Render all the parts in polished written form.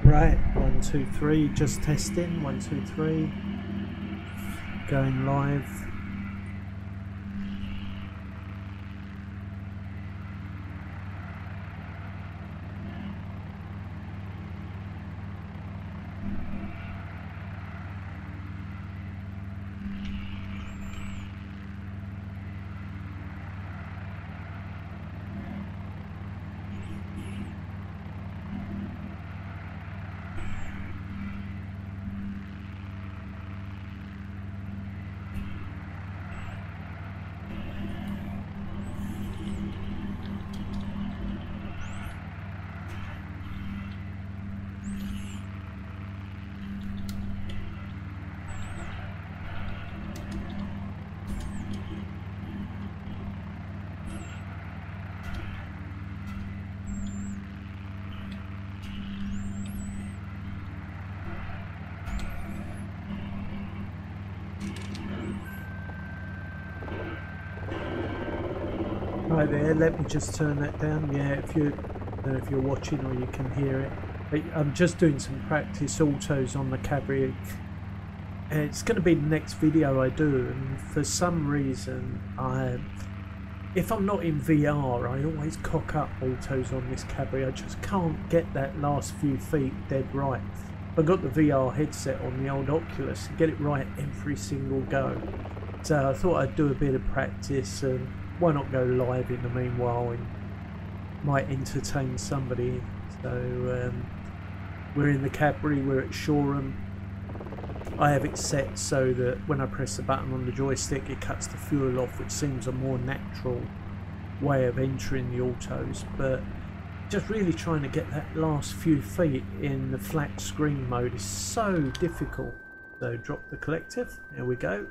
Right, 1, 2, 3, just testing, 1, 2, 3, going live. Right there, let me just turn that down. Yeah, if you're watching or you can hear it. I'm just doing some practice autos on the Cabri. It's going to be the next video I do, and for some reason, if I'm not in VR, I always cock up autos on this Cabri. I just can't get that last few feet dead right. I got the VR headset on the old Oculus and get it right every single go. So I thought I'd do a bit of practice, and why not go live in the meanwhile and might entertain somebody. So we're in the Cabri, we're at Shoreham. I have it set so that when I press the button on the joystick it cuts the fuel off, which seems a more natural way of entering the autos, but just really trying to get that last few feet in the flat screen mode is so difficult. So drop the collective, there we go,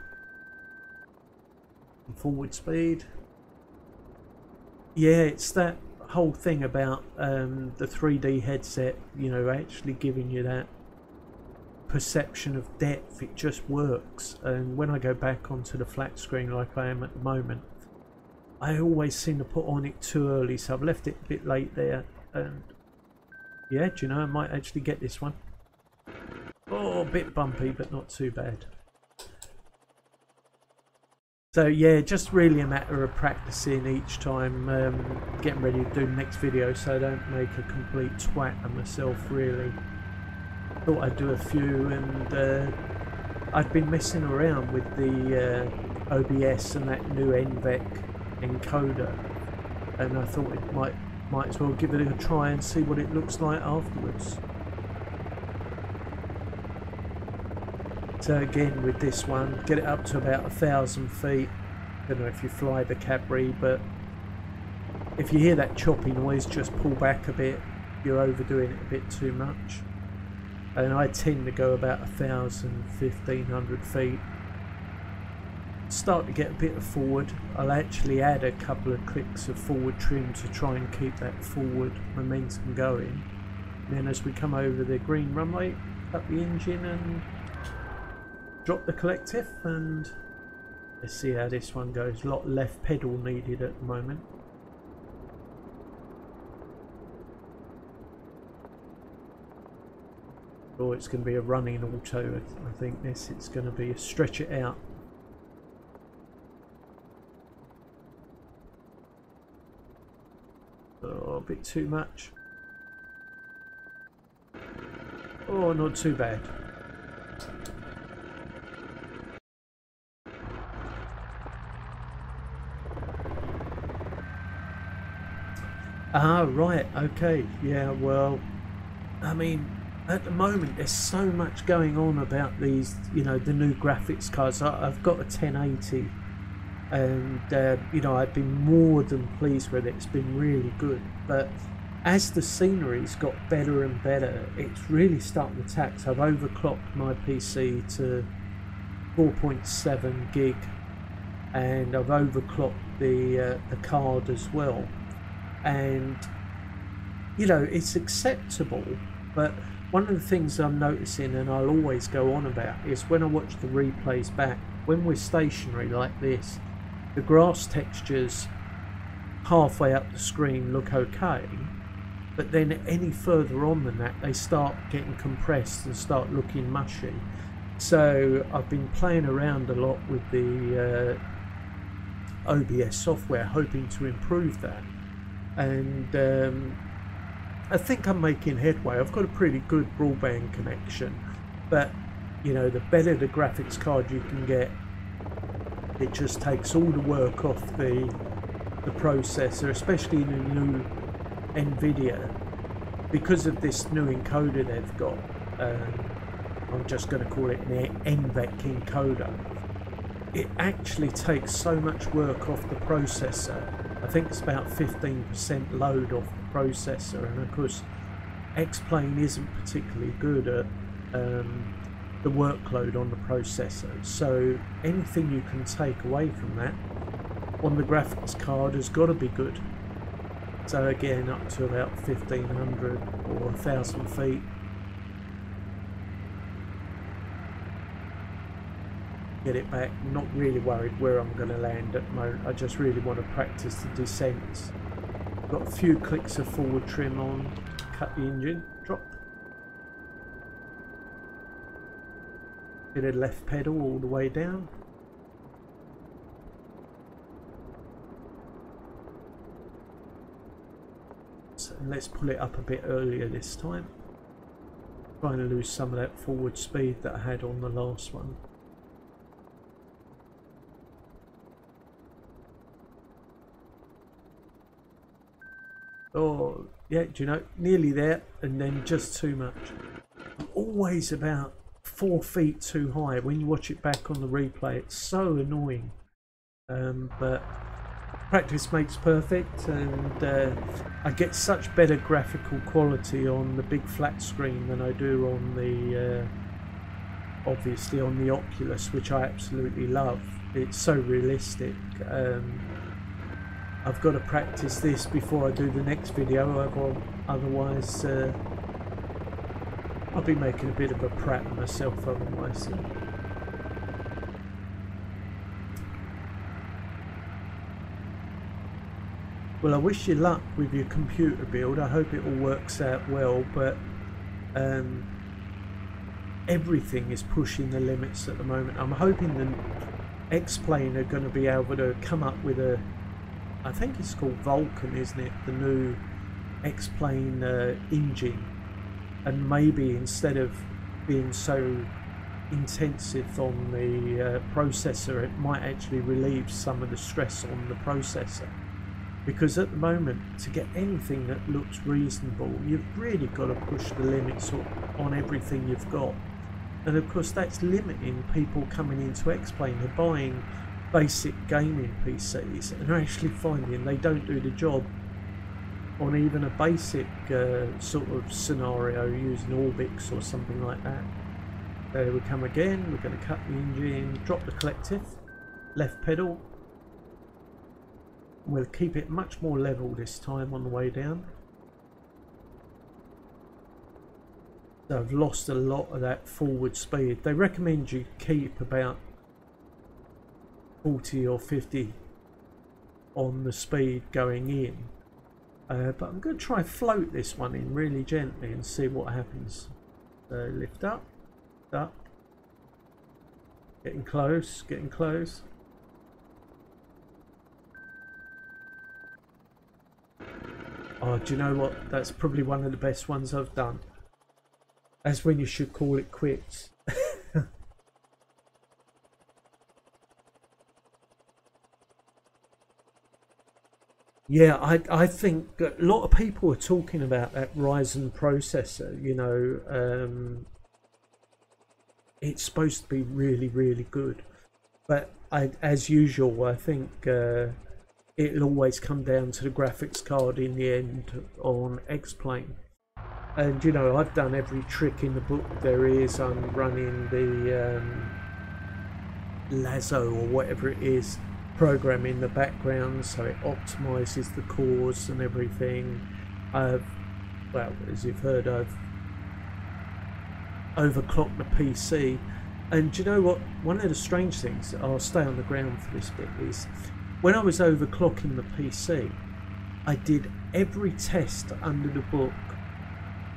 forward speed. Yeah, it's that whole thing about the 3D headset, you know, actually giving you that perception of depth. It just works, and when I go back onto the flat screen like I am at the moment, I always seem to put on it too early, so I've left it a bit late there. And yeah, do you know, I might actually get this one. Oh, a bit bumpy, but not too bad. So yeah, just really a matter of practicing each time, getting ready to do the next video so I don't make a complete twat of myself really. Thought I'd do a few, and I've been messing around with the OBS and that new NVENC Encoder, and I thought it might as well give it a try and see what it looks like afterwards. So again with this one, get it up to about 1,000 feet. I don't know if you fly the Cabri, but if you hear that choppy noise, just pull back a bit. You're overdoing it a bit too much. And I tend to go about 1,000, 1,500 feet. Start to get a bit of forward. I'll actually add a couple of clicks of forward trim to try and keep that forward momentum going. And then as we come over the green runway, cut the engine and drop the collective, and let's see how this one goes. A lot left pedal needed at the moment. Oh, it's going to be a running auto, I think this. It's going to be a stretch it out. Oh, a bit too much. Oh, not too bad. Ah, right, okay, yeah, well, I mean, at the moment there's so much going on about these, you know, the new graphics cards. I've got a 1080, and, you know, I've been more than pleased with it. It's been really good, but as the scenery's got better and better, it's really starting to tax. I've overclocked my PC to 4.7 gig, and I've overclocked the card as well. And you know, it's acceptable, but one of the things I'm noticing, and I'll always go on about, is when I watch the replays back, when we're stationary like this, the grass textures halfway up the screen look okay, but then any further on than that they start getting compressed and start looking mushy. So I've been playing around a lot with the OBS software, hoping to improve that, and I think I'm making headway. I've got a pretty good broadband connection, but you know, the better the graphics card you can get, it just takes all the work off the processor, especially in the new NVIDIA, because of this new encoder they've got. I'm just going to call it an NVENC Encoder. It actually takes so much work off the processor. I think it's about 15% load off the processor, and of course X-Plane isn't particularly good at the workload on the processor, so anything you can take away from that on the graphics card has got to be good. So again, up to about 1500 or 1000 feet. Get it back. Not really worried where I'm going to land at the moment. I just really want to practice the descents. Got a few clicks of forward trim on, cut the engine, drop. Hit a left pedal all the way down. So let's pull it up a bit earlier this time. Trying to lose some of that forward speed that I had on the last one. Oh, yeah, do you know, nearly there, and then just too much. I'm always about 4 feet too high. When you watch it back on the replay, it's so annoying. But practice makes perfect, and I get such better graphical quality on the big flat screen than I do on the, obviously on the Oculus, which I absolutely love. It's so realistic. I've got to practice this before I do the next video, otherwise I'll be making a bit of a prat of myself otherwise. Well, I wish you luck with your computer build. I hope it all works out well, but everything is pushing the limits at the moment. I'm hoping the X-Plane are going to be able to come up with a, I think it's called Vulcan, isn't it? The new X-Plane engine, and maybe instead of being so intensive on the processor, it might actually relieve some of the stress on the processor. Because at the moment, to get anything that looks reasonable, you've really got to push the limits on everything you've got. And of course that's limiting people coming into X-Plane. They're buying basic gaming PCs and are actually finding they don't do the job on even a basic sort of scenario using Orbix or something like that. There we come again. We're going to cut the engine, drop the collective, left pedal. We'll keep it much more level this time on the way down. So I've lost a lot of that forward speed. They recommend you keep about 40 or 50 on the speed going in, but I'm going to try float this one in really gently and see what happens. So lift up, getting close, getting close. Oh, do you know what? That's probably one of the best ones I've done. That's when you should call it quits. Yeah, I think a lot of people are talking about that Ryzen processor. You know, it's supposed to be really, really good, but as usual, I think it'll always come down to the graphics card in the end on X-Plane. And you know, I've done every trick in the book there is. I'm running the Lazo or whatever it is program in the background, so it optimizes the cores and everything. Well, as you've heard, I've overclocked the PC. And do you know what? One of the strange things, I'll stay on the ground for this bit, is when I was overclocking the PC, I did every test under the book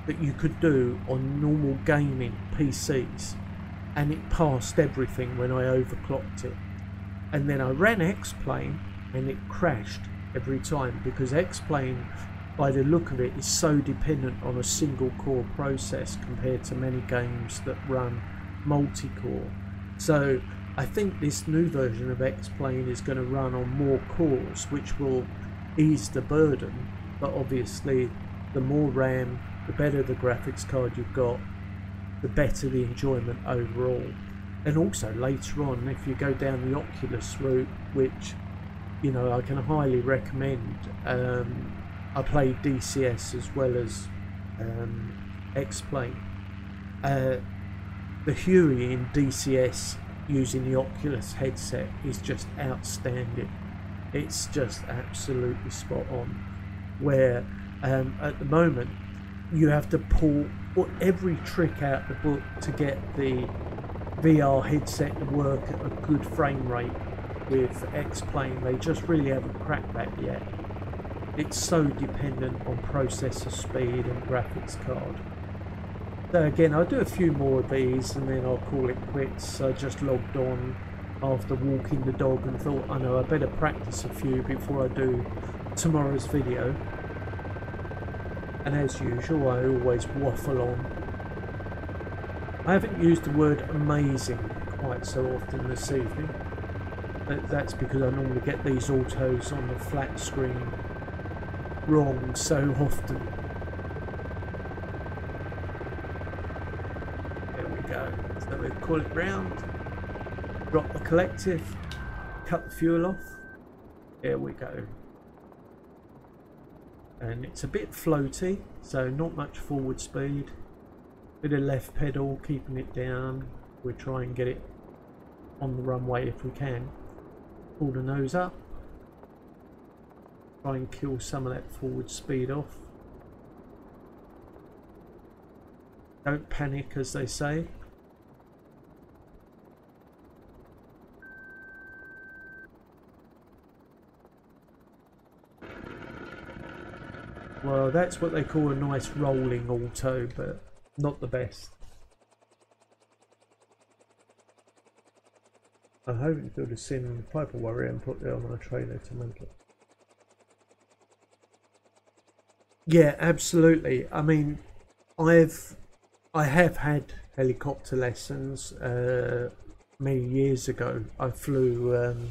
that you could do on normal gaming PCs, and it passed everything when I overclocked it. And then I ran X-Plane and it crashed every time, because X-Plane, by the look of it, is so dependent on a single core process compared to many games that run multi-core. So I think this new version of X-Plane is going to run on more cores, which will ease the burden, but obviously the more RAM, the better the graphics card you've got, the better the enjoyment overall. And also later on, if you go down the Oculus route, which, you know, I can highly recommend, I played DCS as well as X-Plane. The Huey in DCS using the Oculus headset is just outstanding. It's just absolutely spot on. Where at the moment you have to pull every trick out of the book to get the VR headset to work at a good frame rate with X-Plane. They just really haven't cracked that yet. It's so dependent on processor speed and graphics card. So again, I'll do a few more of these and then I'll call it quits. I just logged on after walking the dog and thought, I know I better practice a few before I do tomorrow's video. And as usual, I always waffle on. I haven't used the word amazing quite so often this evening, but that's because I normally get these autos on the flat screen wrong so often. There we go. So we call it round, drop the collective, cut the fuel off. There we go. And it's a bit floaty, so not much forward speed. Bit of left pedal, keeping it down. We'll try and get it on the runway if we can. Pull the nose up. Try and kill some of that forward speed off. Don't panic, as they say. Well, that's what they call a nice rolling auto, but not the best. I hope you build a sim Piper Warrior and put it on my trailer to make it. Yeah, absolutely. I mean, I have had helicopter lessons many years ago. I flew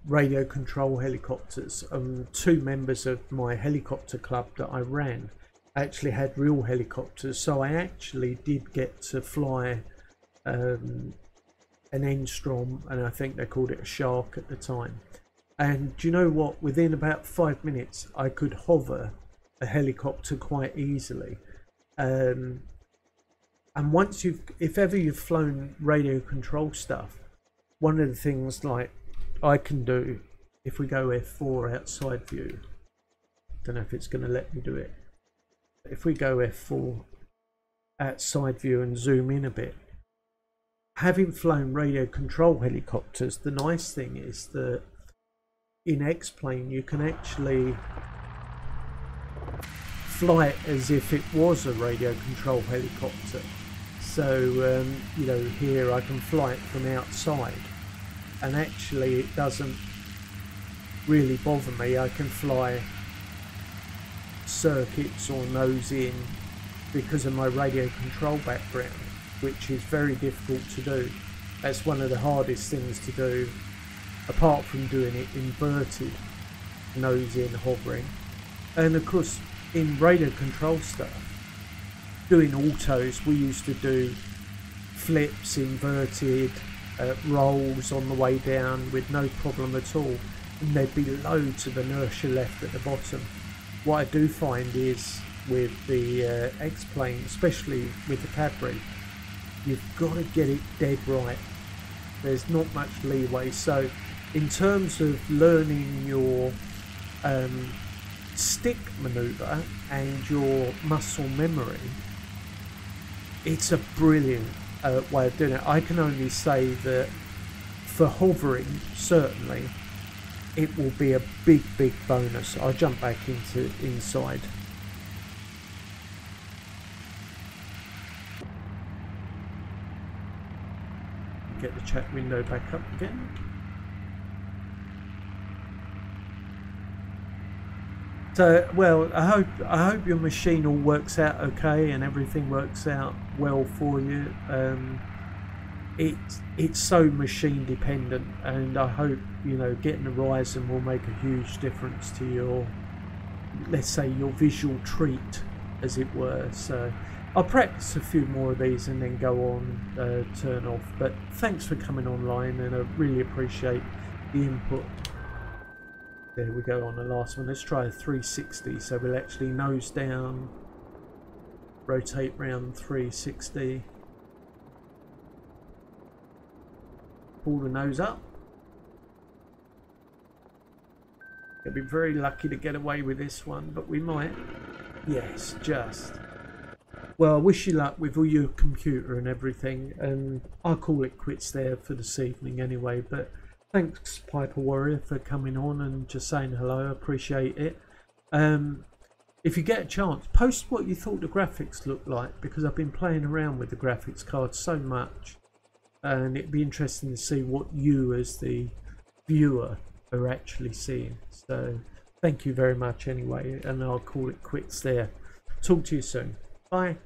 radio control helicopters. Two members of my helicopter club that I ran actually had real helicopters, so I actually did get to fly an Enstrom, and I think they called it a Shark at the time. And do you know what? Within about 5 minutes, I could hover a helicopter quite easily. And once if ever you've flown radio control stuff, one of the things like I can do, if we go F4 outside view, don't know if it's going to let me do it. If we go F4 outside view and zoom in a bit, having flown radio control helicopters, the nice thing is that in X-Plane you can actually fly it as if it was a radio control helicopter. So you know, here I can fly it from outside, and actually it doesn't really bother me. I can fly circuits or nose in because of my radio control background, which is very difficult to do. That's one of the hardest things to do, apart from doing it inverted, nose in, hovering. And of course, in radio control stuff, doing autos, we used to do flips, inverted, rolls on the way down with no problem at all, and there'd be loads of inertia left at the bottom. What I do find is with the X-Plane, especially with the Cadbury, you've got to get it dead right. There's not much leeway. So in terms of learning your stick maneuver and your muscle memory, it's a brilliant way of doing it. I can only say that for hovering, certainly, it will be a big bonus. I'll jump back into inside. Get the chat window back up again. So, well, I hope your machine all works out okay and everything works out well for you. It's so machine dependent, and I hope, you know, getting a Ryzen will make a huge difference to your, let's say, your visual treat, as it were. So I'll practice a few more of these and then go on, turn off. But thanks for coming online, and I really appreciate the input. There we go on the last one. Let's try a 360. So we'll actually nose down, rotate round 360, pull the nose up. You'll be very lucky to get away with this one, but we might. Yes, just. Well, I wish you luck with all your computer and everything, and I'll call it quits there for this evening anyway. But thanks, Piper Warrior, for coming on and just saying hello. I appreciate it. If you get a chance, post what you thought the graphics looked like, because I've been playing around with the graphics card so much, and it'd be interesting to see what you as the viewer are actually seeing. So thank you very much anyway, and I'll call it quits there. Talk to you soon. Bye.